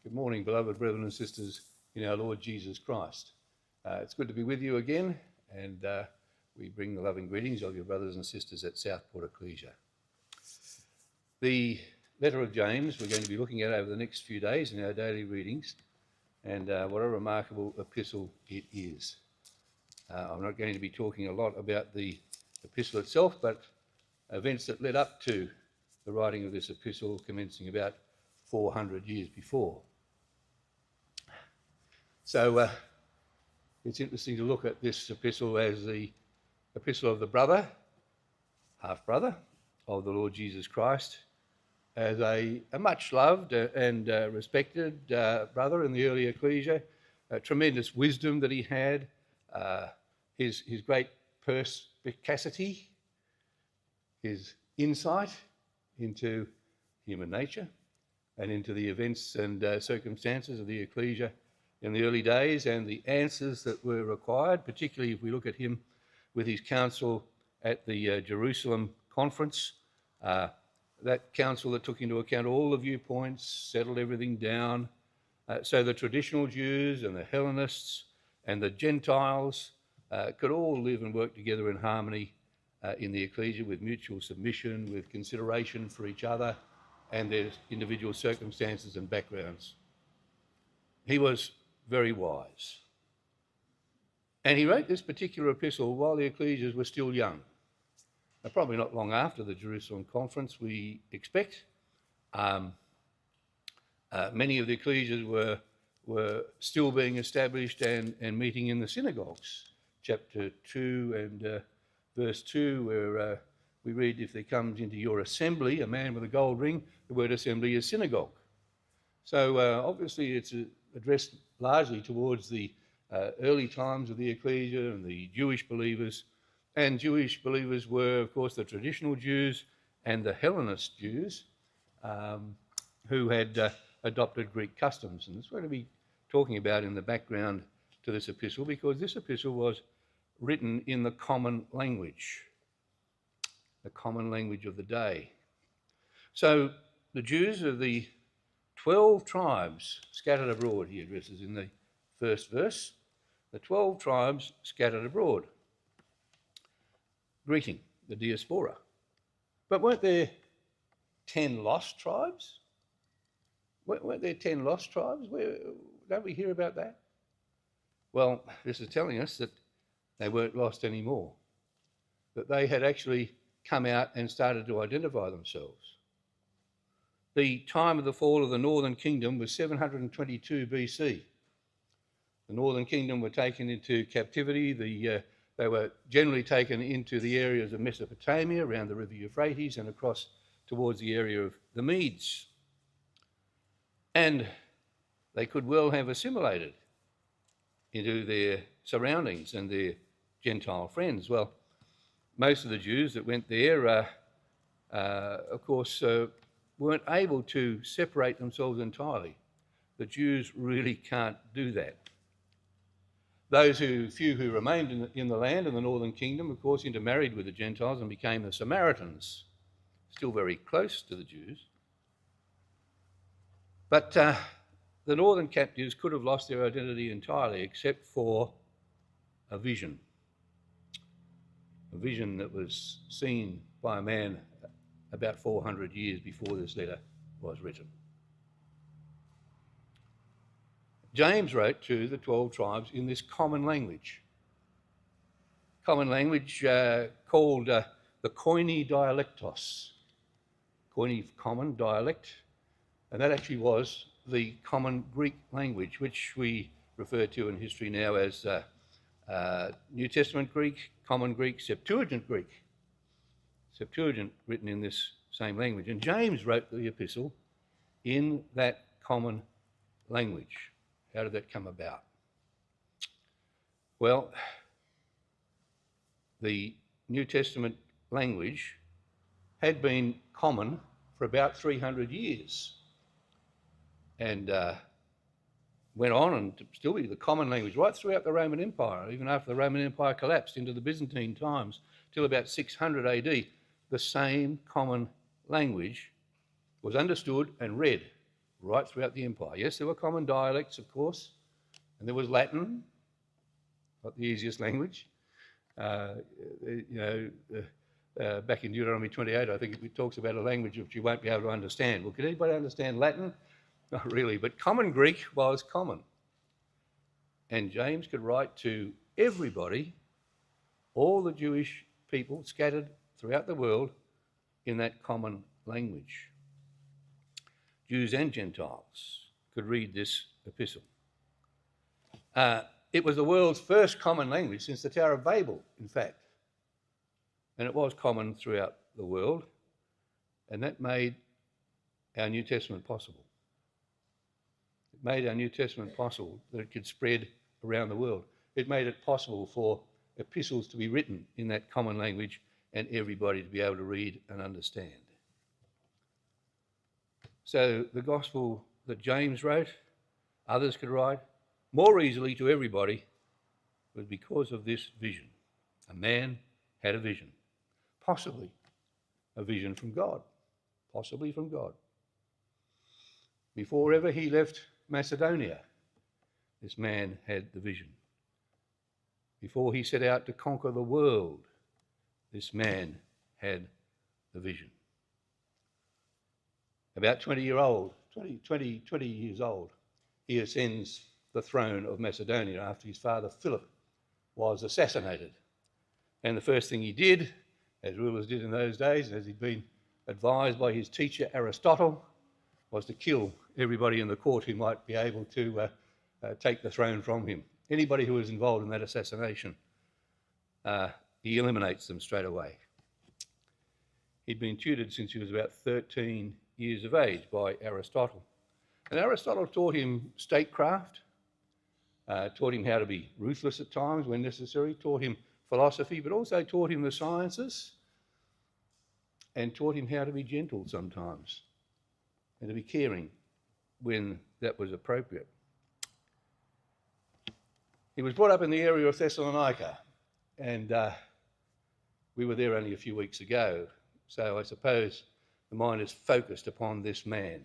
Good morning, beloved brethren and sisters in our Lord Jesus Christ. It's good to be with you again, and we bring the loving greetings of your brothers and sisters at Southport Ecclesia. The letter of James we're going to be looking at over the next few days in our daily readings, and what a remarkable epistle it is. I'm not going to be talking a lot about the epistle itself, but events that led up to the writing of this epistle commencing about 400 years before. So it's interesting to look at this epistle as the epistle of the brother, half-brother of the Lord Jesus Christ, as a much loved and respected brother in the early ecclesia, tremendous wisdom that he had, his great perspicacity, his insight into human nature and into the events and circumstances of the ecclesia in the early days, and the answers that were required, particularly if we look at him with his council at the Jerusalem conference, that council that took into account all the viewpoints, settled everything down, so the traditional Jews and the Hellenists and the Gentiles could all live and work together in harmony in the ecclesia with mutual submission, with consideration for each other and their individual circumstances and backgrounds. He was very wise. And he wrote this particular epistle while the ecclesias were still young. Probably not long after the Jerusalem conference, we expect. Many of the ecclesias were still being established and meeting in the synagogues. Chapter 2 and verse 2, where we read, if there comes into your assembly a man with a gold ring, the word assembly is synagogue. So obviously it's addressed largely towards the early times of the ecclesia and the Jewish believers. And Jewish believers were, of course, the traditional Jews and the Hellenist Jews who had adopted Greek customs. And that's what we're going to be talking about in the background to this epistle, because this epistle was written in the common language of the day. So the Jews of the 12 tribes scattered abroad, he addresses in the first verse. The 12 tribes scattered abroad. Greeting the diaspora. But weren't there 10 lost tribes? Weren't there 10 lost tribes? Don't we hear about that? Well, this is telling us that they weren't lost anymore, that they had actually come out and started to identify themselves. The time of the fall of the northern kingdom was 722 BC. The northern kingdom were taken into captivity. They were generally taken into the areas of Mesopotamia, around the river Euphrates, and across towards the area of the Medes. And they could well have assimilated into their surroundings and their Gentile friends. Well, most of the Jews that went there, of course, weren't able to separate themselves entirely. The Jews really can't do that. Those few who remained in the land, in the northern kingdom, of course, intermarried with the Gentiles and became the Samaritans, still very close to the Jews. But the northern captives could have lost their identity entirely, except for a vision that was seen by a man about 400 years before this letter was written. James wrote to the 12 tribes in this common language called the Koine dialectos, Koine common dialect, and that actually was the common Greek language, which we refer to in history now as New Testament Greek, Common Greek, Septuagint Greek. Septuagint written in this same language. And James wrote the epistle in that common language. How did that come about? Well, the New Testament language had been common for about 300 years and went on and to still be the common language right throughout the Roman Empire, even after the Roman Empire collapsed into the Byzantine times, till about 600 AD. The same common language was understood and read right throughout the empire. Yes, there were common dialects, of course, and there was Latin, not the easiest language. Back in Deuteronomy 28, I think it talks about a language which you won't be able to understand. Well, could anybody understand Latin? Not really, but common Greek was common. And James could write to everybody, all the Jewish people scattered throughout the world, in that common language. Jews and Gentiles could read this epistle. It was the world's first common language since the Tower of Babel, in fact. And it was common throughout the world, and that made our New Testament possible. It made our New Testament possible that it could spread around the world. It made it possible for epistles to be written in that common language and everybody to be able to read and understand. So the gospel that James wrote, others could write more easily to everybody, was because of this vision. A man had a vision, possibly a vision from God, possibly from God. Before ever he left Macedonia, this man had the vision. Before he set out to conquer the world, this man had the vision. About 20 years old, he ascends the throne of Macedonia after his father Philip was assassinated. And the first thing he did, as rulers did in those days, as he'd been advised by his teacher Aristotle, was to kill everybody in the court who might be able to take the throne from him. Anybody who was involved in that assassination, he eliminates them straight away. He'd been tutored since he was about 13 years of age by Aristotle. And Aristotle taught him statecraft, taught him how to be ruthless at times when necessary, taught him philosophy, but also taught him the sciences and taught him how to be gentle sometimes and to be caring when that was appropriate. He was brought up in the area of Thessalonica, and we were there only a few weeks ago, so I suppose the mind is focused upon this man.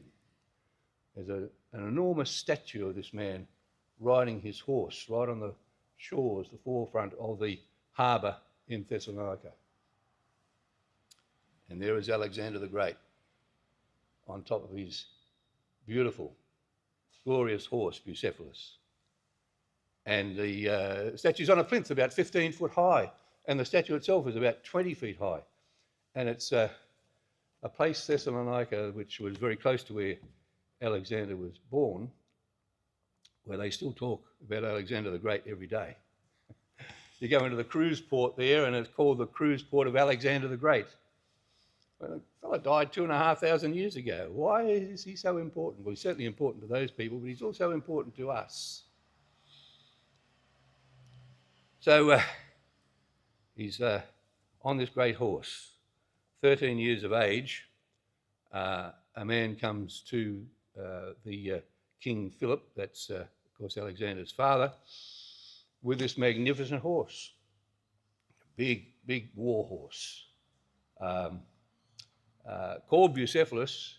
There's an enormous statue of this man riding his horse right on the shores, the forefront of the harbour in Thessalonica. And there is Alexander the Great on top of his beautiful, glorious horse, Bucephalus. And the statue's on a plinth about 15 foot high, and the statue itself is about 20 feet high. And it's a place, Thessalonica, which was very close to where Alexander was born, where they still talk about Alexander the Great every day. You go into the cruise port there, and it's called the cruise port of Alexander the Great. Well, the fellow died 2,500 years ago. Why is he so important? Well, he's certainly important to those people, but he's also important to us. So he's on this great horse, 13 years of age. A man comes to the King Philip, that's of course Alexander's father, with this magnificent horse, a big war horse. Called Bucephalus,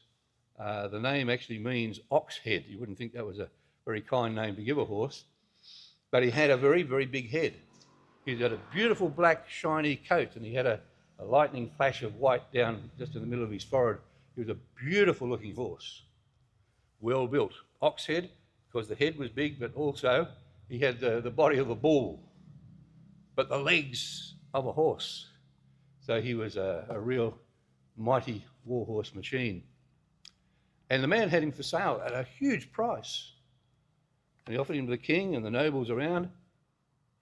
the name actually means ox head. You wouldn't think that was a very kind name to give a horse, but he had a very, very big head. He's got a beautiful black shiny coat, and he had a lightning flash of white down just in the middle of his forehead. He was a beautiful looking horse, well built. Ox head, because the head was big, but also he had the body of a bull, but the legs of a horse. So he was a real mighty warhorse machine. And the man had him for sale at a huge price. And he offered him to the king and the nobles around,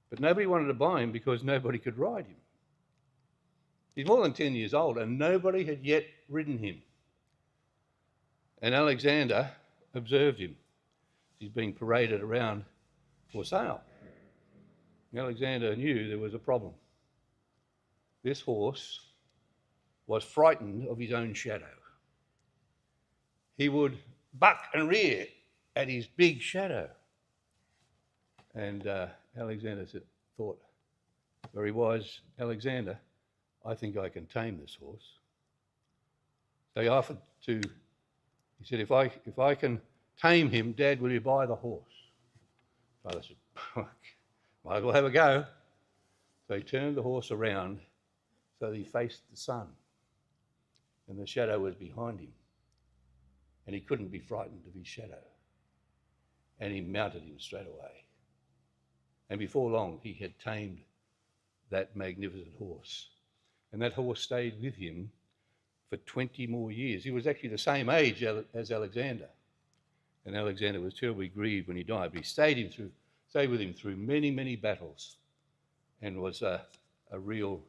but nobody wanted to buy him because nobody could ride him. He's more than 10 years old, and nobody had yet ridden him. And Alexander observed him. He's being paraded around for sale. Alexander knew there was a problem. This horse was frightened of his own shadow. He would buck and rear at his big shadow. And Alexander thought, very wise Alexander, I think I can tame this horse. So he offered to He said, if I can tame him, Dad, will you buy the horse? Father said, might as well have a go. So he turned the horse around so that he faced the sun, and the shadow was behind him, and he couldn't be frightened of his shadow. And he mounted him straight away. And before long, he had tamed that magnificent horse. And that horse stayed with him for 20 more years. He was actually the same age as Alexander. And Alexander was terribly grieved when he died, but he stayed with him through many, many battles, and was a real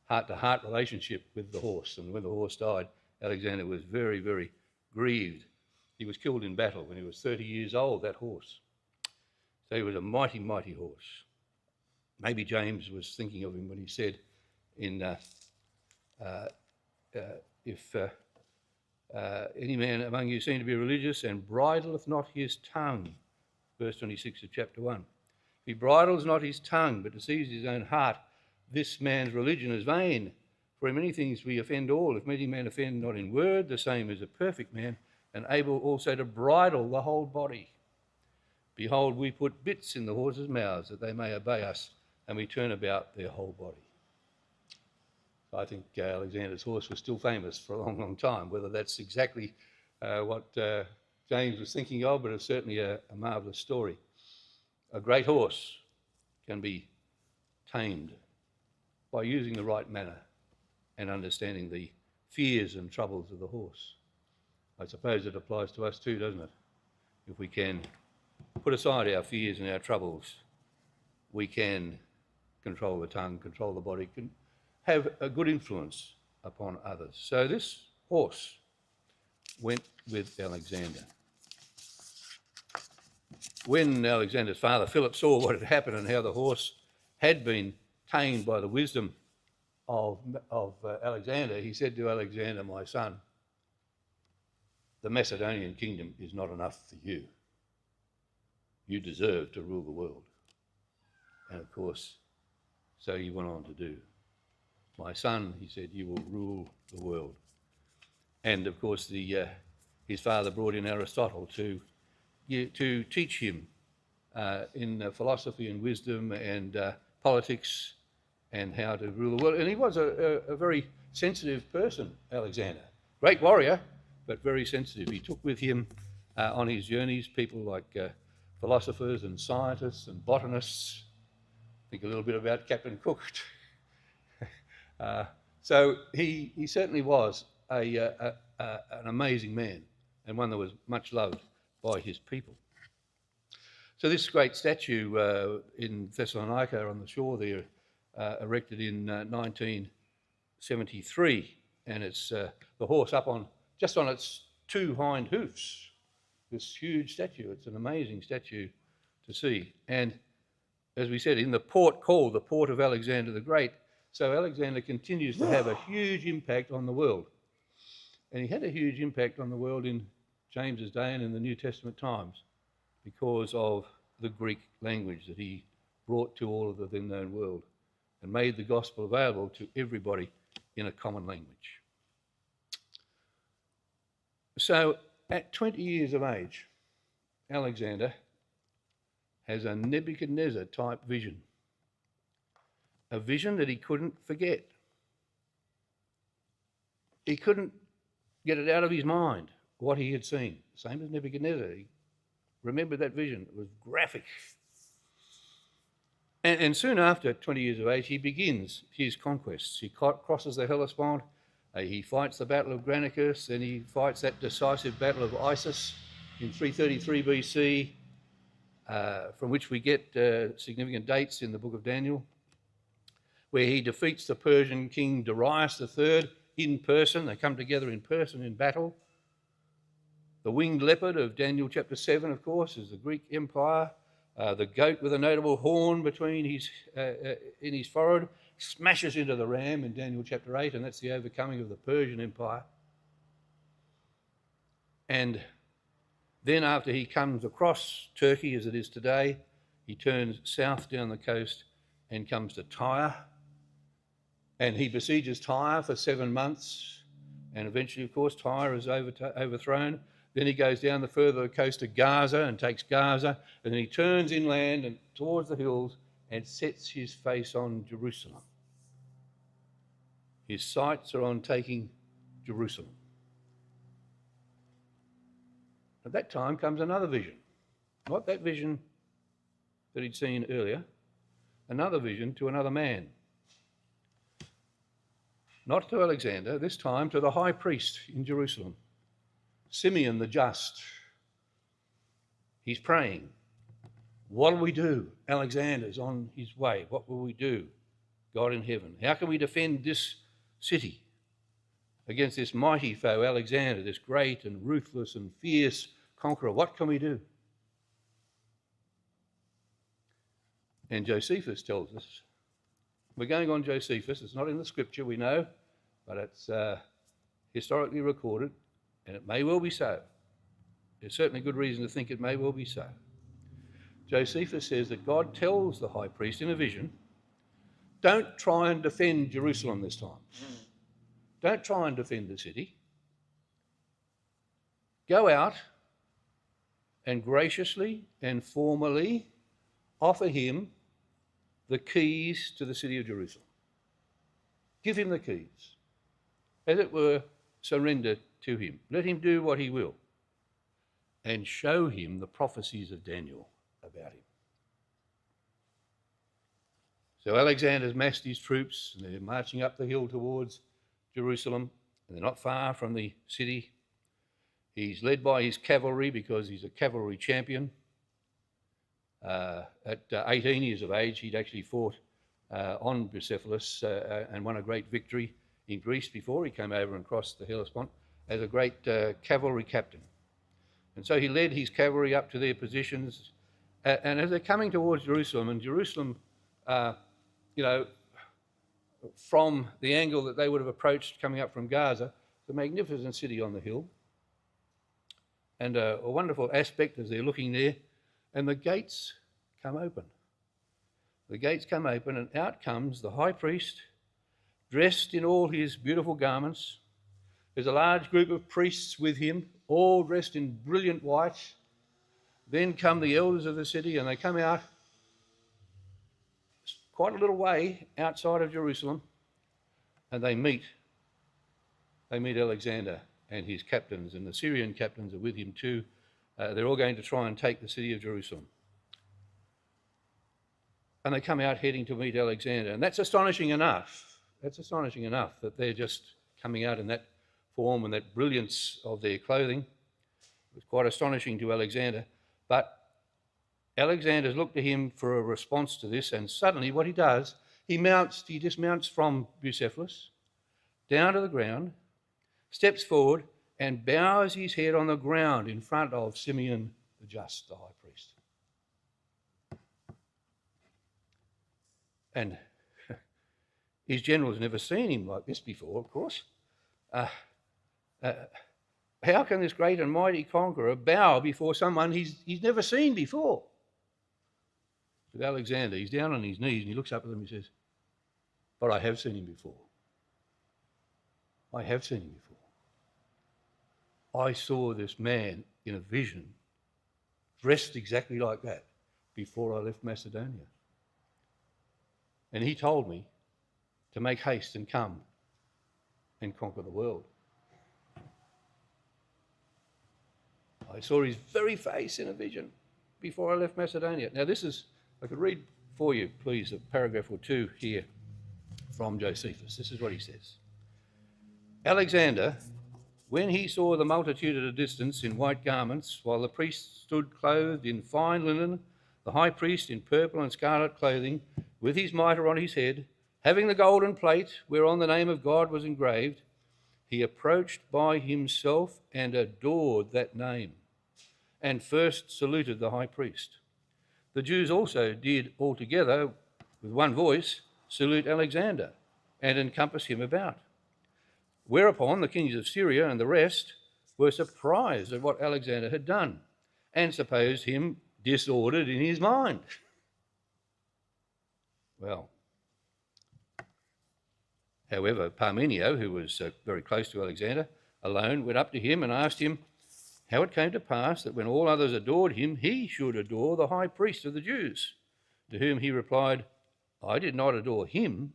heart-to-heart relationship with the horse. And when the horse died, Alexander was very, very grieved. He was killed in battle when he was 30 years old, that horse. So he was a mighty, mighty horse. Maybe James was thinking of him when he said if any man among you seem to be religious and bridleth not his tongue, verse 26 of chapter 1. If he bridles not his tongue, but deceives his own heart, this man's religion is vain. For in many things we offend all. If any man offend not in word, the same is a perfect man, and able also to bridle the whole body. Behold, we put bits in the horses' mouths, that they may obey us, and we turn about their whole body. I think Alexander's horse was still famous for a long, long time. Whether that's exactly what James was thinking of, but it's certainly a marvellous story. A great horse can be tamed by using the right manner and understanding the fears and troubles of the horse. I suppose it applies to us too, doesn't it? If we can put aside our fears and our troubles, we can control the tongue, control the body, can have a good influence upon others. So this horse went with Alexander. When Alexander's father Philip saw what had happened and how the horse had been tamed by the wisdom of Alexander, he said to Alexander, my son, the Macedonian kingdom is not enough for you. You deserve to rule the world. And of course, so he went on to do. My son, he said, you will rule the world. And of course, his father brought in Aristotle to teach him in philosophy and wisdom and politics and how to rule the world. And he was a very sensitive person, Alexander. Great warrior, but very sensitive. He took with him on his journeys people like philosophers and scientists and botanists. Think a little bit about Captain Cook. So he certainly was an amazing man, and one that was much loved by his people. So this great statue in Thessalonica on the shore there, erected in 1973, and it's the horse up just on its two hind hoofs. This huge statue. It's an amazing statue to see. And as we said, in the port called the Port of Alexander the Great, so Alexander continues to have a huge impact on the world. And he had a huge impact on the world in James's day and in the New Testament times because of the Greek language that he brought to all of the then known world and made the gospel available to everybody in a common language. So at 20 years of age, Alexander has a Nebuchadnezzar type vision. A vision that he couldn't forget. He couldn't get it out of his mind, what he had seen. Same as Nebuchadnezzar. He remembered that vision. It was graphic. And soon after 20 years of age, he begins his conquests. He crosses the Hellespont. He fights the Battle of Granicus. Then he fights that decisive Battle of Issus in 333 BC, from which we get significant dates in the book of Daniel, where he defeats the Persian king Darius III in person. They come together in person in battle. The winged leopard of Daniel chapter 7, of course, is the Greek Empire. The goat with a notable horn between in his forehead smashes into the ram in Daniel chapter 8, and that's the overcoming of the Persian Empire. And then after he comes across Turkey as it is today, he turns south down the coast and comes to Tyre. And he besieges Tyre for 7 months, And eventually, of course, Tyre is overthrown. Then he goes down the further coast of Gaza and takes Gaza. And then he turns inland and towards the hills and sets his face on Jerusalem. His sights are on taking Jerusalem. At that time comes another vision. Not that vision that he'd seen earlier. Another vision to another man. Not to Alexander, this time to the high priest in Jerusalem, Simeon the just. He's praying. What will we do? Alexander's on his way. What will we do? God in heaven. How can we defend this city against this mighty foe, Alexander, this great and ruthless and fierce conqueror? What can we do? And Josephus tells us, we're going on Josephus, it's not in the scripture, we know, but it's historically recorded, and it may well be so. There's certainly good reason to think it may well be so. Josephus says that God tells the high priest in a vision, don't try and defend Jerusalem this time. Don't try and defend the city. Go out and graciously and formally offer him the keys to the city of Jerusalem. Give him the keys. As it were, surrender to him. Let him do what he will. And show him the prophecies of Daniel about him. So Alexander's massed his troops, and they're marching up the hill towards Jerusalem, and they're not far from the city. He's led by his cavalry because he's a cavalry champion. At 18 years of age, he'd actually fought on Bucephalus and won a great victory in Greece before he came over and crossed the Hellespont as a great cavalry captain. And so he led his cavalry up to their positions. And as they're coming towards Jerusalem, and Jerusalem, from the angle that they would have approached coming up from Gaza, the magnificent city on the hill, and a wonderful aspect as they're looking there, and the gates come open. The gates come open, and out comes the high priest, dressed in all his beautiful garments. There's a large group of priests with him, all dressed in brilliant white. Then come the elders of the city, and they come out quite a little way outside of Jerusalem, and they meet Alexander and his captains, and the Syrian captains are with him too. They're all going to try and take the city of Jerusalem. And they come out heading to meet Alexander. And that's astonishing enough. That's astonishing enough that they're just coming out in that form and that brilliance of their clothing. It was quite astonishing to Alexander. But Alexander's looked to him for a response to this, and suddenly what he does, he dismounts from Bucephalus down to the ground, steps forward, and bows his head on the ground in front of Simeon the just, the high priest. And his general's never seen him like this before, of course. How can this great and mighty conqueror bow before someone he's never seen before? With Alexander, he's down on his knees and he looks up at them and he says, but I have seen him before. I have seen him before. I saw this man in a vision, dressed exactly like that, before I left Macedonia. And he told me to make haste and come and conquer the world. I saw his very face in a vision before I left Macedonia. Now this is, I could read for you, please, a paragraph or two here from Josephus. This is what he says. Alexander, when he saw the multitude at a distance in white garments, while the priests stood clothed in fine linen, the high priest in purple and scarlet clothing, with his mitre on his head, having the golden plate whereon the name of God was engraved, he approached by himself and adored that name, and first saluted the high priest. The Jews also did altogether, with one voice, salute Alexander and encompass him about. Whereupon the kings of Syria and the rest were surprised at what Alexander had done, and supposed him disordered in his mind. Well, However, Parmenio, who was very close to Alexander, alone went up to him and asked him how it came to pass that when all others adored him, he should adore the high priest of the Jews. To whom he replied, I did not adore him,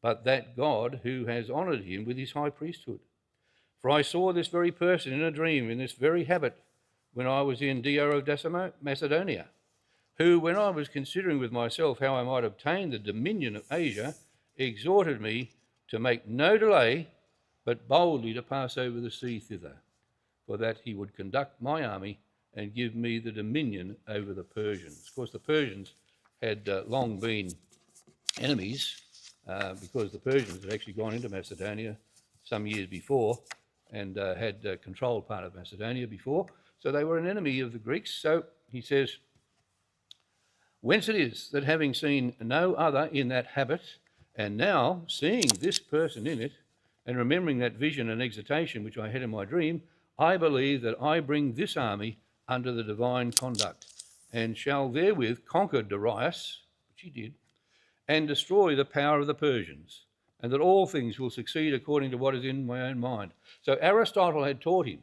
but that God who has honoured him with his high priesthood. For I saw this very person in a dream, in this very habit, when I was in Dio of Macedonia, who, when I was considering with myself how I might obtain the dominion of Asia, exhorted me to make no delay, but boldly to pass over the sea thither, for that he would conduct my army and give me the dominion over the Persians. Of course, the Persians had long been enemies because the Persians had actually gone into Macedonia some years before and had controlled part of Macedonia before. So they were an enemy of the Greeks. So he says, whence it is that having seen no other in that habit, and now seeing this person in it, and remembering that vision and exhortation which I had in my dream, I believe that I bring this army under the divine conduct, and shall therewith conquer Darius, which he did, and destroy the power of the Persians, and that all things will succeed according to what is in my own mind. So Aristotle had taught him.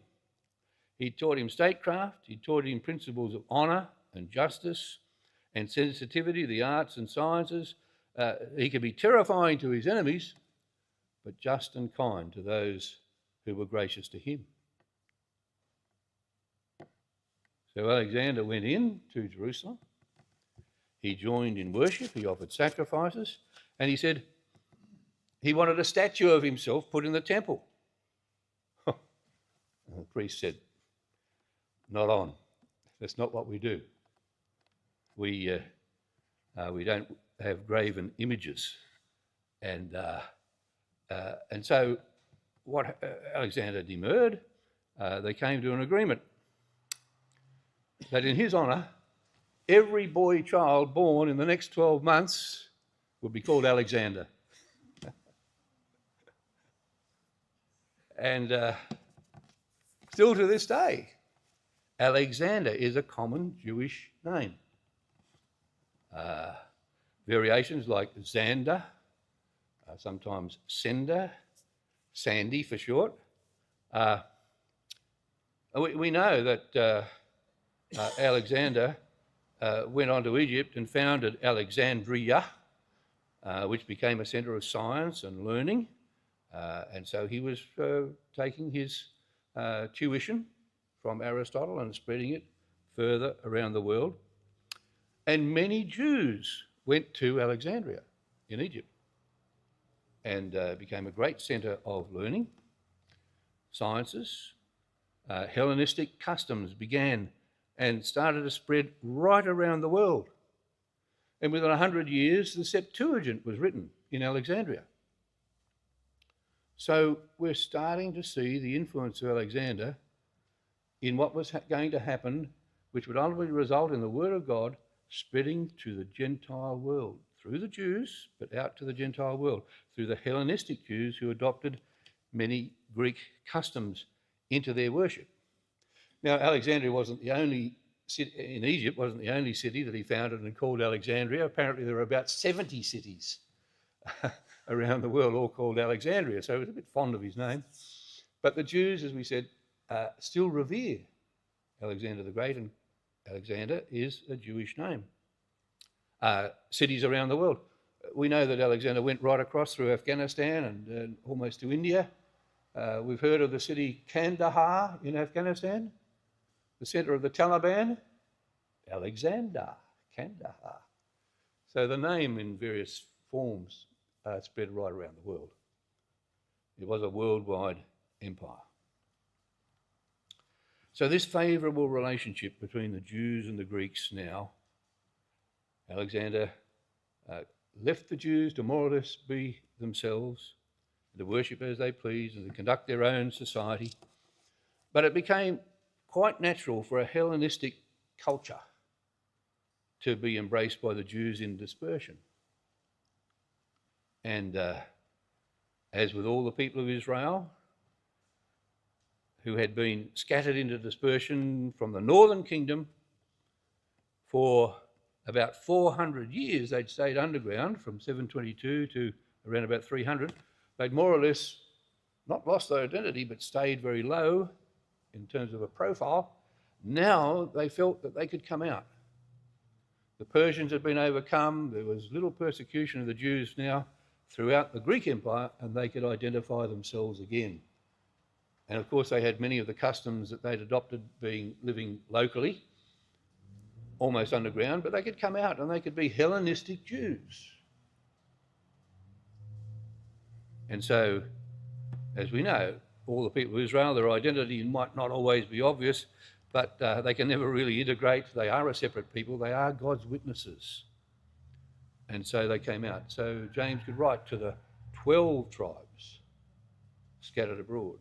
He taught him statecraft, he taught him principles of honour and justice and sensitivity, the arts and sciences. He could be terrifying to his enemies, but just and kind to those who were gracious to him. So Alexander went in to Jerusalem. He joined in worship, he offered sacrifices, and he said he wanted a statue of himself put in the temple. And the priest said, not on. That's not what we do. We don't have graven images. And so what Alexander demurred, they came to an agreement that in his honour, every boy child born in the next 12 months would be called Alexander. And still to this day, Alexander is a common Jewish name. Variations like Xander, sometimes Sender, Sandy for short. We know that Alexander went on to Egypt and founded Alexandria, which became a centre of science and learning. And so he was taking his tuition from Aristotle and spreading it further around the world. And many Jews went to Alexandria in Egypt and became a great centre of learning, sciences. Hellenistic customs began and started to spread right around the world. And within 100 years, the Septuagint was written in Alexandria. So we're starting to see the influence of Alexander in what was going to happen, which would ultimately result in the Word of God spreading to the Gentile world, through the Jews, but out to the Gentile world, through the Hellenistic Jews who adopted many Greek customs into their worship. Now, Alexandria wasn't the only city in Egypt, wasn't the only city that he founded and called Alexandria. Apparently there were about 70 cities around the world, all called Alexandria, so he was a bit fond of his name. But the Jews, as we said, still revere Alexander the Great, and Alexander is a Jewish name. Cities around the world. We know that Alexander went right across through Afghanistan and almost to India. We've heard of the city Kandahar in Afghanistan, the centre of the Taliban, Alexander, Kandahar. So the name in various forms spread right around the world. It was a worldwide empire. So this favourable relationship between the Jews and the Greeks now, Alexander left the Jews to more or less be themselves, to worship as they pleased and to conduct their own society. But it became quite natural for a Hellenistic culture to be embraced by the Jews in dispersion. And as with all the people of Israel, who had been scattered into dispersion from the northern kingdom for about 400 years, they'd stayed underground from 722 to around about 300. they'd more or less not lost their identity, but stayed very low in terms of a profile. Now they felt that they could come out. The Persians had been overcome. There was little persecution of the Jews now throughout the Greek Empire, and they could identify themselves again. And of course, they had many of the customs that they'd adopted, living locally, almost underground, but they could come out and they could be Hellenistic Jews. And so, as we know, all the people of Israel, their identity might not always be obvious, but they can never really integrate. They are a separate people. They are God's witnesses. And so they came out. So James could write to the 12 tribes scattered abroad.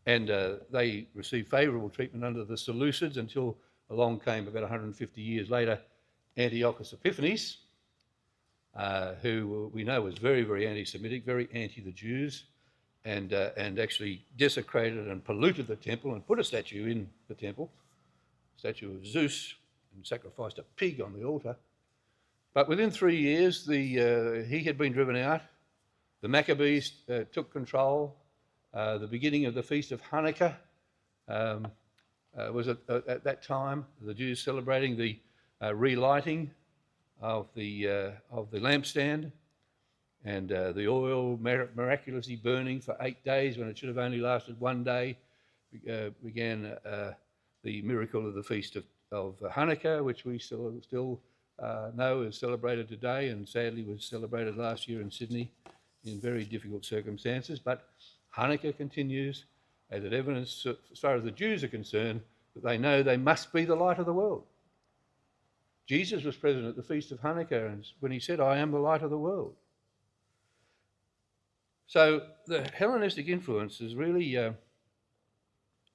And they received favourable treatment under the Seleucids until along came, about 150 years later, Antiochus Epiphanes, who we know was very, very anti-Semitic, very anti the Jews, and actually desecrated and polluted the temple and put a statue in the temple, a statue of Zeus, and sacrificed a pig on the altar. But within 3 years, he had been driven out. The Maccabees took control. The beginning of the Feast of Hanukkah was at that time, the Jews celebrating the relighting of the lampstand, and the oil miraculously burning for 8 days when it should have only lasted 1 day. Began the miracle of the Feast of Hanukkah, which we still know is celebrated today, and sadly was celebrated last year in Sydney in very difficult circumstances. But Hanukkah continues as an evidence, as far as the Jews are concerned, that they know they must be the light of the world. Jesus was present at the Feast of Hanukkah and when he said, "I am the light of the world." So the Hellenistic influence has really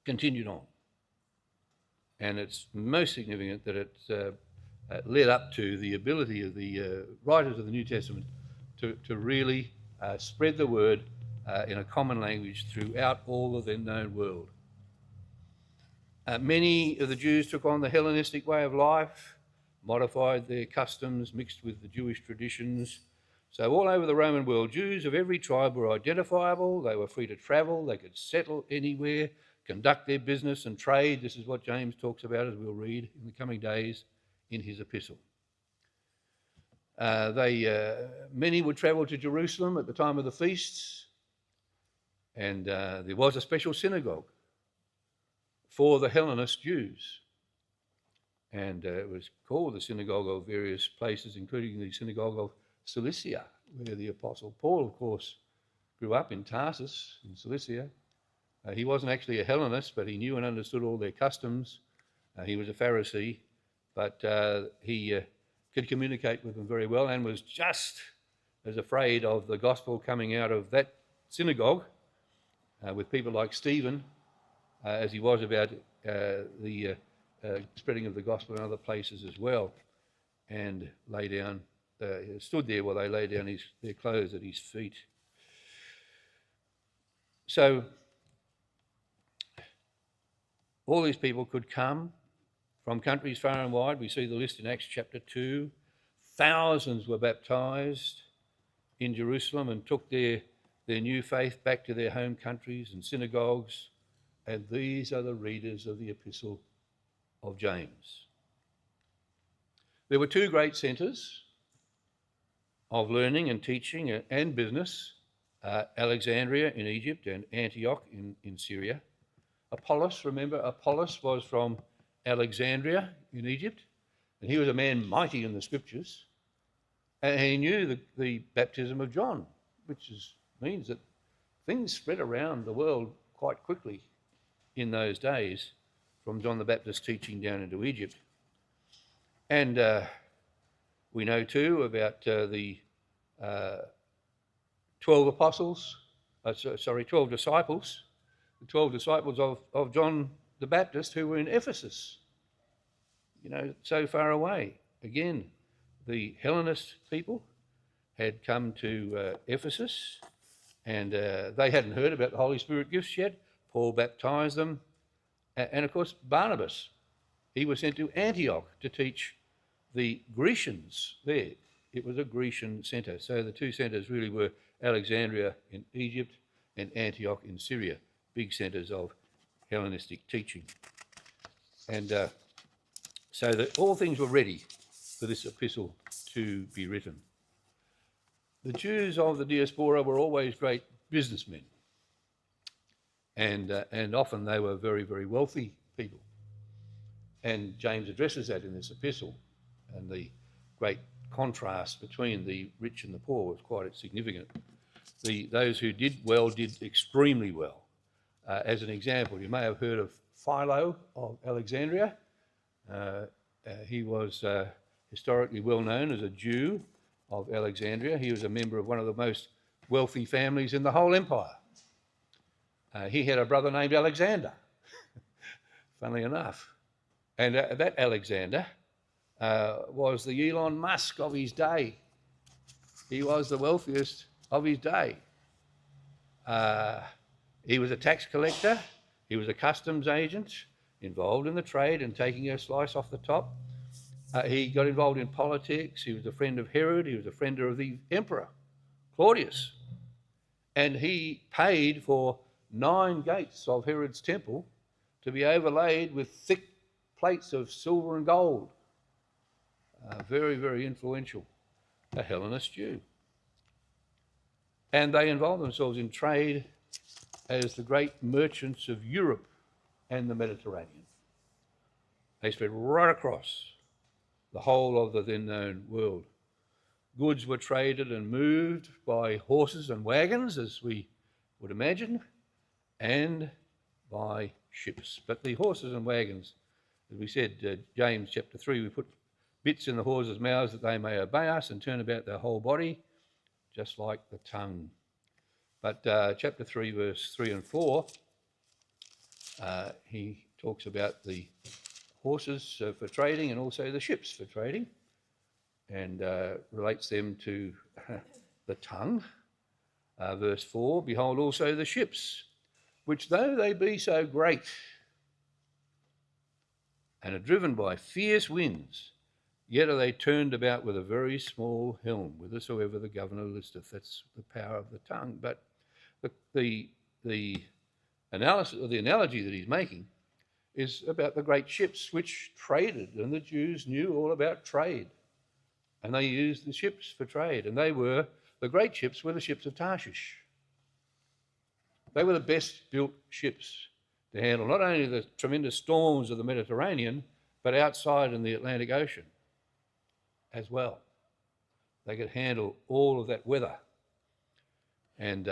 continued on. And it's most significant that it led up to the ability of the writers of the New Testament to really spread the word in a common language throughout all of the known world. Many of the Jews took on the Hellenistic way of life, modified their customs, mixed with the Jewish traditions. So all over the Roman world, Jews of every tribe were identifiable. They were free to travel. They could settle anywhere, conduct their business and trade. This is what James talks about, as we'll read in the coming days in his epistle. Many would travel to Jerusalem at the time of the feasts, and there was a special synagogue for the Hellenist Jews. And it was called the synagogue of various places, including the synagogue of Cilicia, where the Apostle Paul, of course, grew up in Tarsus, in Cilicia. He wasn't actually a Hellenist, but he knew and understood all their customs. He was a Pharisee, but he could communicate with them very well and was just as afraid of the gospel coming out of that synagogue with people like Stephen as he was about the spreading of the gospel in other places as well, and stood there while they laid down their clothes at his feet. So all these people could come from countries far and wide. We see the list in Acts chapter 2. Thousands were baptised in Jerusalem and took their new faith back to their home countries and synagogues. And these are the readers of the epistle of James. There were two great centres of learning and teaching and business, Alexandria in Egypt and Antioch in Syria. Apollos was from Alexandria in Egypt, and he was a man mighty in the scriptures, and he knew the baptism of John, which means that things spread around the world quite quickly in those days, from John the Baptist's teaching down into Egypt. And we know too about the 12 disciples, the 12 disciples of John the Baptist who were in Ephesus, so far away. Again, the Hellenist people had come to Ephesus, and they hadn't heard about the Holy Spirit gifts yet. Paul baptised them. And of course, Barnabas, he was sent to Antioch to teach the Grecians there. It was a Grecian centre. So the two centres really were Alexandria in Egypt, and Antioch in Syria, big centres of Hellenistic teaching. And so that all things were ready for this epistle to be written. The Jews of the diaspora were always great businessmen, and often they were very, very wealthy people. And James addresses that in this epistle, and the great contrast between the rich and the poor was quite significant. Those who did well did extremely well. As an example, you may have heard of Philo of Alexandria. He was historically well known as a Jew of Alexandria. He was a member of one of the most wealthy families in the whole empire. He had a brother named Alexander, funnily enough. And that Alexander was the Elon Musk of his day. He was the wealthiest of his day. He was a tax collector. He was a customs agent involved in the trade and taking a slice off the top. He got involved in politics. He was a friend of Herod. He was a friend of the emperor, Claudius. And he paid for 9 gates of Herod's temple to be overlaid with thick plates of silver and gold. Very, very influential, a Hellenist Jew. And they involved themselves in trade as the great merchants of Europe and the Mediterranean. They spread right across the whole of the then known world. Goods were traded and moved by horses and wagons, as we would imagine, and by ships. But the horses and wagons, as we said, James chapter 3, we put bits in the horses' mouths that they may obey us and turn about their whole body, just like the tongue. But chapter 3, verse 3 and 4, he talks about the horses for trading and also the ships for trading, and relates them to the tongue. Verse 4, behold also the ships, which though they be so great and are driven by fierce winds, yet are they turned about with a very small helm, whithersoever the governor listeth. That's the power of the tongue. But the analysis, or the analogy that he's making, is about the great ships which traded, and the Jews knew all about trade, and they used the ships for trade, and the great ships were the ships of Tarshish. They were the best built ships to handle not only the tremendous storms of the Mediterranean, but outside in the Atlantic Ocean as well. They could handle all of that weather, and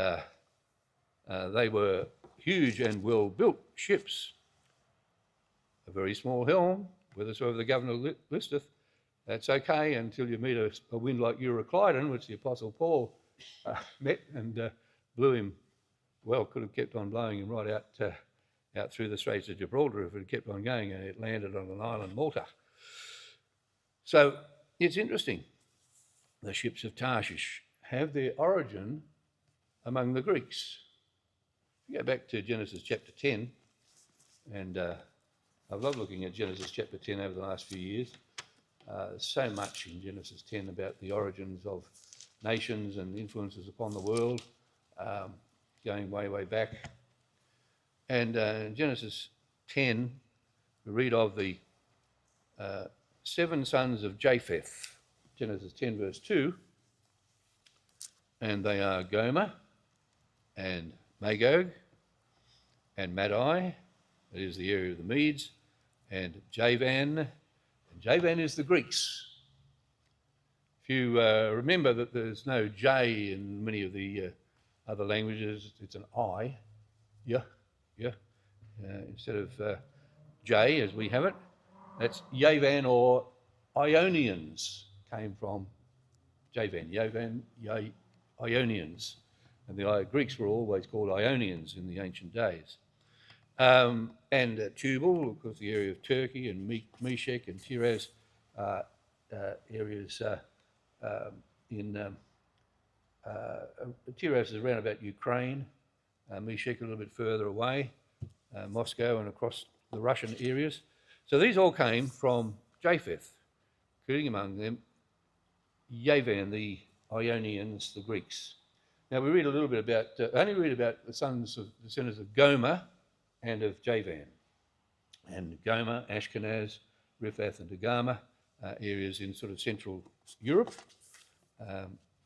they were huge and well-built ships. A very small helm, whithersoever the governor listeth, that's okay until you meet a wind like Euroclydon, which the Apostle Paul met and blew him. Well, could have kept on blowing him right out through the Straits of Gibraltar if it had kept on going, and it landed on an island, Malta. So it's interesting. The ships of Tarshish have their origin among the Greeks. You go back to Genesis chapter 10, and I've loved looking at Genesis chapter 10 over the last few years. There's so much in Genesis 10 about the origins of nations and influences upon the world, going way, way back. And in Genesis 10, we read of the 7 sons of Japheth, Genesis 10 verse 2, and they are Gomer and Magog and Madai, that is the area of the Medes, and Javan, and Javan is the Greeks. If you remember that there's no J in many of the other languages, it's an I, yeah, instead of J as we have it. That's Javan, or Ionians came from Javan, Ionians. And the Greeks were always called Ionians in the ancient days. And Tubal, of course, the area of Turkey, and Meshech and Tiras, areas in Tiras is around about Ukraine, Meshech a little bit further away, Moscow and across the Russian areas. So these all came from Japheth, including among them Javan, the Ionians, the Greeks. Now we read a little bit about, only read about the descendants of Gomer and of Javan. And Gomer, Ashkenaz, Riphath and Togarmah, areas in sort of Central Europe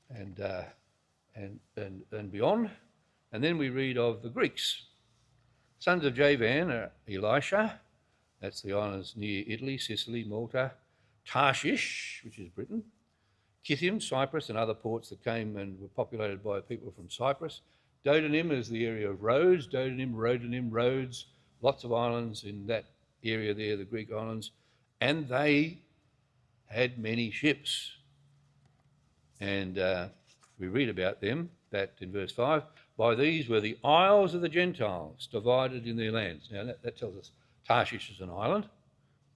and beyond. And then we read of the Greeks. Sons of Javan are Elisha, that's the islands near Italy, Sicily, Malta, Tarshish, which is Britain, Kittim, Cyprus, and other ports that came and were populated by people from Cyprus. Dodonim is the area of Rhodes, Rhodes, lots of islands in that area there, the Greek islands, and they had many ships. And we read about them, that in verse 5, by these were the isles of the Gentiles divided in their lands. Now that tells us Tarshish is an island.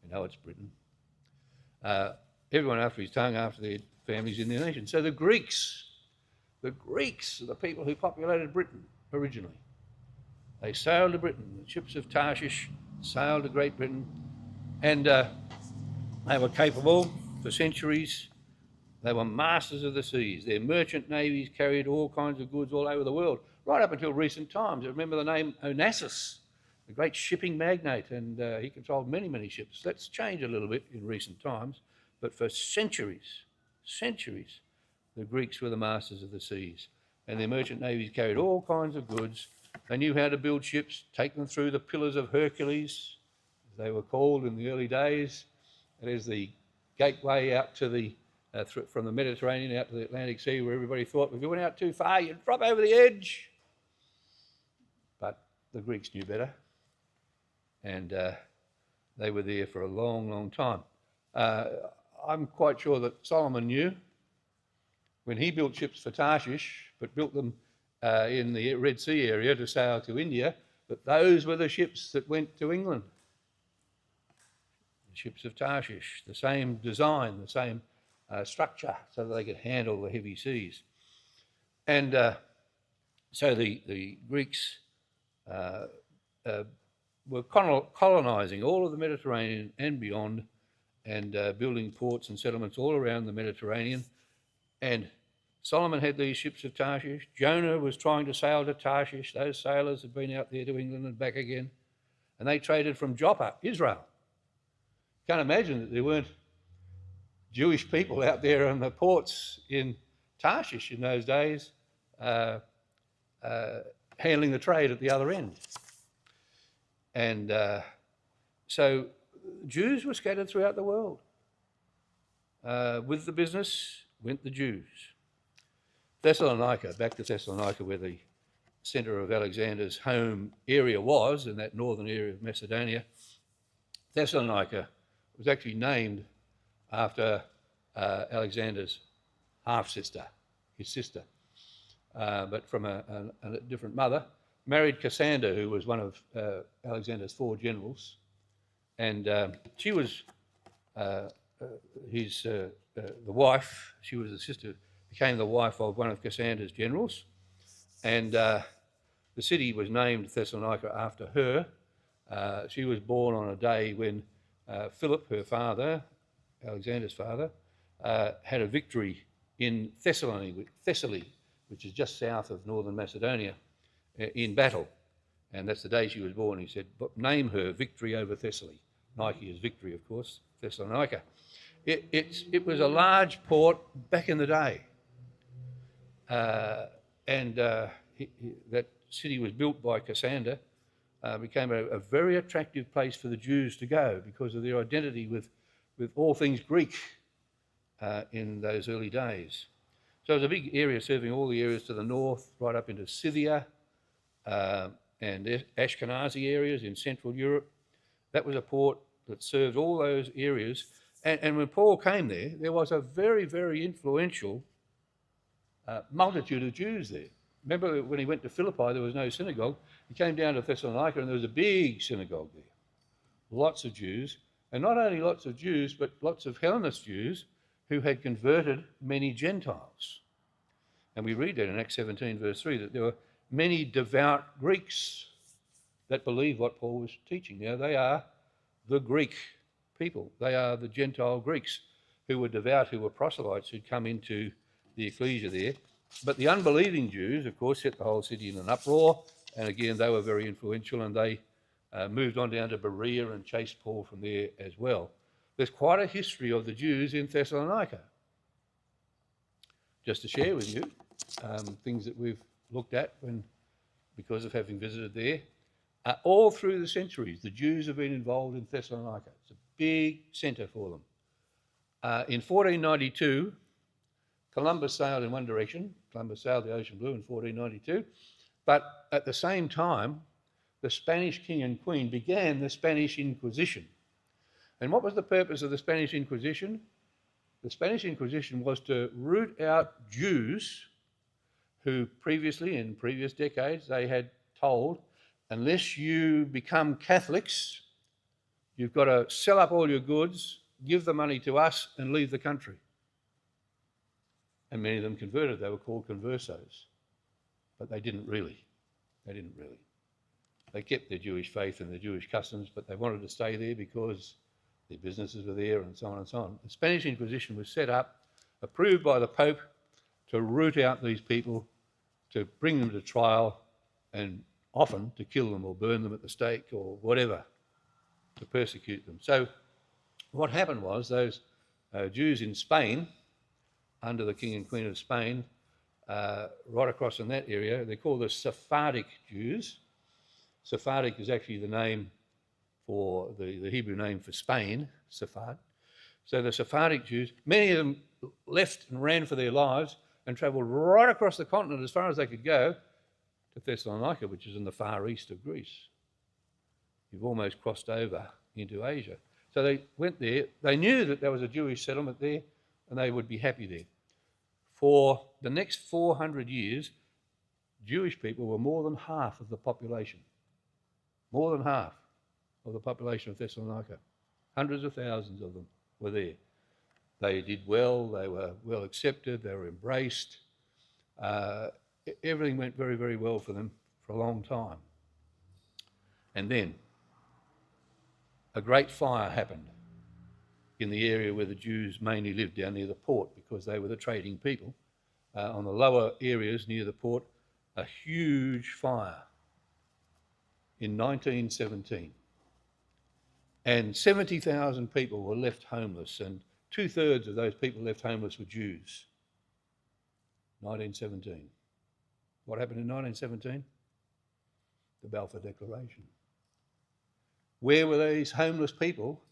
We know it's Britain. Everyone after his tongue, after their families in their nation. So the Greeks are the people who populated Britain originally. They sailed to Britain. The ships of Tarshish sailed to Great Britain, and they were capable for centuries. They were masters of the seas. Their merchant navies carried all kinds of goods all over the world, right up until recent times. Remember the name Onassis, the great shipping magnate, and he controlled many, many ships. That's changed a little bit in recent times, but for centuries, the Greeks were the masters of the seas, and their merchant navies carried all kinds of goods. They knew how to build ships, take them through the Pillars of Hercules, as they were called in the early days. That is the gateway out to the from the Mediterranean out to the Atlantic Sea, where everybody thought if you went out too far, you'd drop over the edge. But the Greeks knew better, and they were there for a long, long time. I'm quite sure that Solomon knew when he built ships for Tarshish, but built them in the Red Sea area to sail to India, but those were the ships that went to England. The ships of Tarshish, the same design, the same structure, so that they could handle the heavy seas. And so the Greeks were colonising all of the Mediterranean and beyond, and building ports and settlements all around the Mediterranean. And Solomon had these ships of Tarshish. Jonah was trying to sail to Tarshish. Those sailors had been out there to England and back again. And they traded from Joppa, Israel. Can't imagine that there weren't Jewish people out there on the ports in Tarshish in those days, handling the trade at the other end. And so Jews were scattered throughout the world. With the business went the Jews. Thessalonica, back to Thessalonica, where the centre of Alexander's home area was, in that northern area of Macedonia. Thessalonica was actually named after Alexander's half-sister, his sister, but from a different mother, married Cassander, who was one of Alexander's 4 generals, and she was the wife. She was the sister, became the wife of one of Cassander's generals, and the city was named Thessalonica after her. She was born on a day when Philip, her father, Alexander's father, had a victory in Thessaly, which is just south of northern Macedonia, in battle. And that's the day she was born. He said, name her Victory over Thessaly. Nike is victory, of course, Thessalonica. It was a large port back in the day. And that city was built by Cassander, became a very attractive place for the Jews to go because of their identity with all things Greek in those early days. So it was a big area serving all the areas to the north, right up into Scythia and Ashkenazi areas in Central Europe. That was a port that served all those areas. And when Paul came there was a very, very influential multitude of Jews there. Remember when he went to Philippi, there was no synagogue. He came down to Thessalonica and there was a big synagogue there. Lots of Jews. And not only lots of Jews, but lots of Hellenist Jews who had converted many Gentiles. And we read that in Acts 17, verse 3, that there were many devout Greeks that believed what Paul was teaching. Now, they are the Greek people. They are the Gentile Greeks who were devout, who were proselytes, who'd come into the ecclesia there. But the unbelieving Jews, of course, set the whole city in an uproar, and again, they were very influential, and they moved on down to Berea and chased Paul from there as well. There's quite a history of the Jews in Thessalonica. Just to share with you, things that we've looked at because of having visited there. All through the centuries, the Jews have been involved in Thessalonica. It's a big centre for them. In 1492, Columbus sailed in one direction. Columbus sailed the ocean blue in 1492. But at the same time, the Spanish king and queen began the Spanish Inquisition. And what was the purpose of the Spanish Inquisition? The Spanish Inquisition was to root out Jews who previously, in previous decades, they had told, unless you become Catholics, you've got to sell up all your goods, give the money to us, and leave the country. And many of them converted. They were called conversos. But they didn't really. They kept their Jewish faith and their Jewish customs, but they wanted to stay there because their businesses were there and so on and so on. The Spanish Inquisition was set up, approved by the Pope, to root out these people, to bring them to trial, and often to kill them or burn them at the stake or whatever, to persecute them. So what happened was those Jews in Spain, under the King and Queen of Spain, right across in that area, they're called the Sephardic Jews. Sephardic is actually the name for the Hebrew name for Spain, Sephard. So the Sephardic Jews, many of them left and ran for their lives and travelled right across the continent as far as they could go to Thessalonica, which is in the far east of Greece. You've almost crossed over into Asia. So they went there. They knew that there was a Jewish settlement there and they would be happy there. For the next 400 years, Jewish people were more than half of the population. More than half of the population of Thessalonica. Hundreds of thousands of them were there. They did well, they were well accepted, they were embraced. Everything went very, very well for them for a long time. And then a great fire happened in the area where the Jews mainly lived, down near the port, because they were the trading people. On the lower areas near the port, a huge fire in 1917. And 70,000 people were left homeless, and 2/3 of those people left homeless were Jews. 1917. What happened in 1917? The Balfour Declaration. Where were these homeless people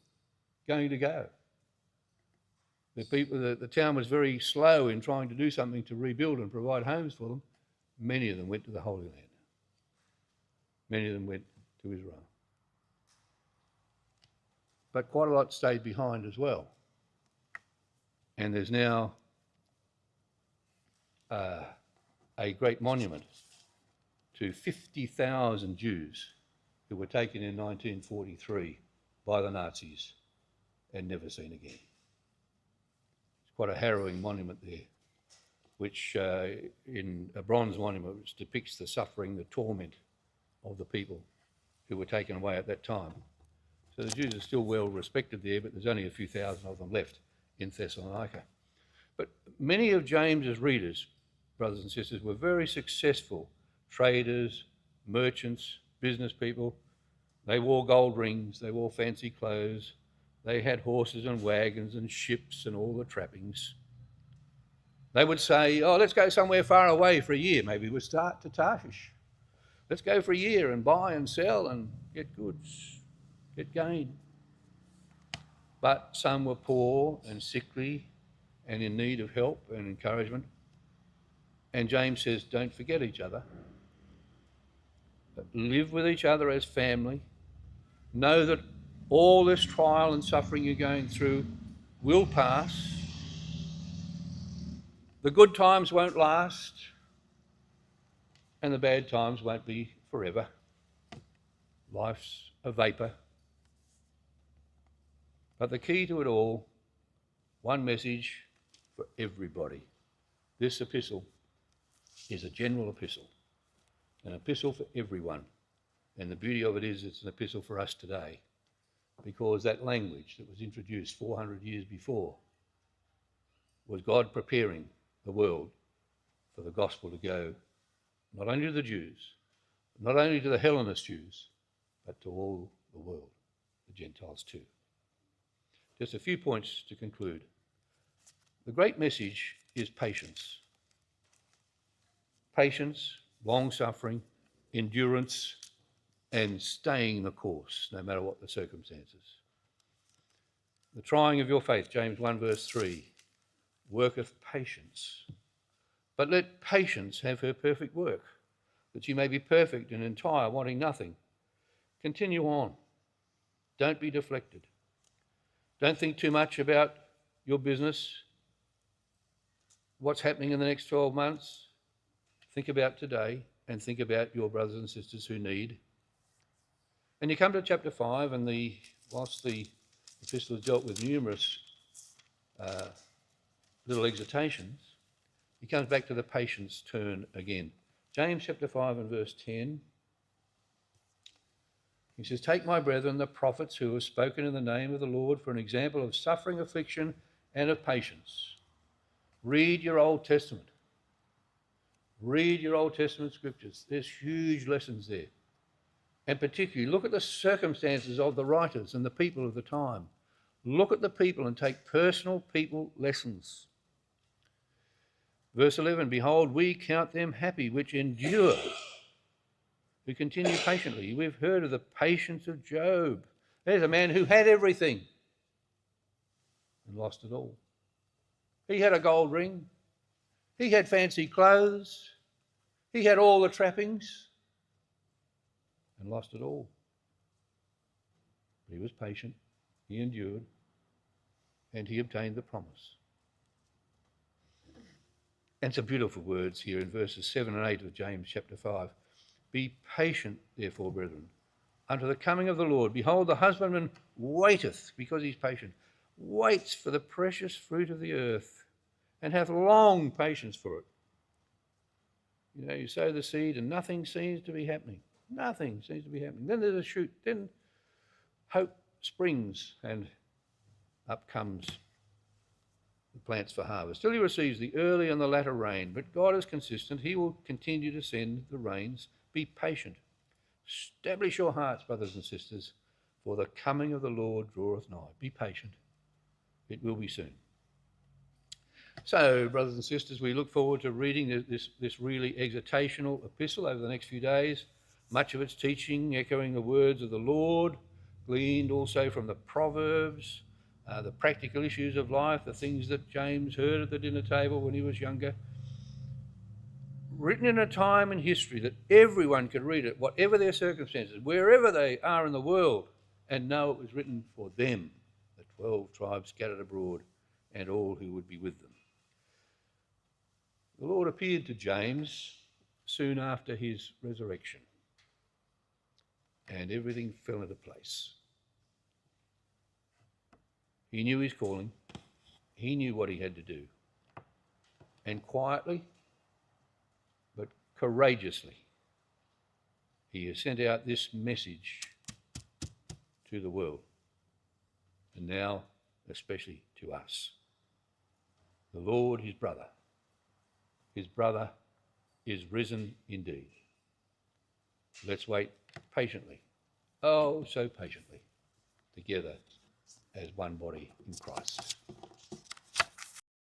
going to go? The town was very slow in trying to do something to rebuild and provide homes for them. Many of them went to the Holy Land. Many of them went to Israel. But quite a lot stayed behind as well. And there's now a great monument to 50,000 Jews who were taken in 1943 by the Nazis and never seen again. It's quite a harrowing monument there, which in a bronze monument which depicts the suffering, the torment of the people who were taken away at that time. So the Jews are still well respected there, but there's only a few thousand of them left in Thessalonica. But many of James's readers, brothers and sisters, were very successful traders, merchants, business people. They wore gold rings, they wore fancy clothes, they had horses and wagons and ships and all the trappings. They would say, oh, let's go somewhere far away for a year. Maybe we'll start to Tarshish. Let's go for a year and buy and sell and get goods, get gain. But some were poor and sickly and in need of help and encouragement. And James says, don't forget each other. But live with each other as family. Know that all this trial and suffering you're going through will pass. The good times won't last, and the bad times won't be forever. Life's a vapour. But the key to it all, one message for everybody. This epistle is a general epistle, an epistle for everyone. And the beauty of it is it's an epistle for us today, because that language that was introduced 400 years before was God preparing the world for the gospel to go not only to the Jews, not only to the Hellenist Jews, but to all the world, the Gentiles too. Just a few points to conclude. The great message is patience. Patience, long-suffering, endurance, and staying the course, no matter what the circumstances. The trying of your faith, James 1 verse 3, worketh patience. But let patience have her perfect work, that ye may be perfect and entire, wanting nothing. Continue on. Don't be deflected. Don't think too much about your business, what's happening in the next 12 months. Think about today and think about your brothers and sisters who need. And you come to chapter 5, and whilst the epistle has dealt with numerous little exhortations, he comes back to the patience turn again. James chapter 5 and verse 10, he says, take my brethren, the prophets who have spoken in the name of the Lord, for an example of suffering, affliction, and of patience. Read your Old Testament. Read your Old Testament scriptures. There's huge lessons there. And particularly, look at the circumstances of the writers and the people of the time. Look at the people and take personal people lessons. Verse 11, behold, we count them happy which endure, who continue patiently. We've heard of the patience of Job. There's a man who had everything and lost it all. He had a gold ring. He had fancy clothes. He had all the trappings and lost it all. But he was patient. He endured. And he obtained the promise. And some beautiful words here in verses 7 and 8 of James chapter 5. Be patient, therefore, brethren, unto the coming of the Lord. Behold, the husbandman waiteth, because he's patient, waits for the precious fruit of the earth, and hath long patience for it. You know, you sow the seed and nothing seems to be happening. Nothing seems to be happening. Then there's a shoot. Then hope springs and up comes the plants for harvest. Till he receives the early and the latter rain. But God is consistent. He will continue to send the rains. Be patient. Establish your hearts, brothers and sisters, for the coming of the Lord draweth nigh. Be patient. It will be soon. So, brothers and sisters, we look forward to reading this really exhortational epistle over the next few days. Much of its teaching echoing the words of the Lord, gleaned also from the Proverbs, the practical issues of life, the things that James heard at the dinner table when he was younger. Written in a time in history that everyone could read it, whatever their circumstances, wherever they are in the world, and know it was written for them, the 12 tribes scattered abroad, and all who would be with them. The Lord appeared to James soon after his resurrection, and everything fell into place. He knew his calling. He knew what he had to do. And quietly, but courageously, he has sent out this message to the world, and now especially to us. The Lord, his brother is risen indeed. Let's wait patiently, oh so patiently, together as one body in Christ.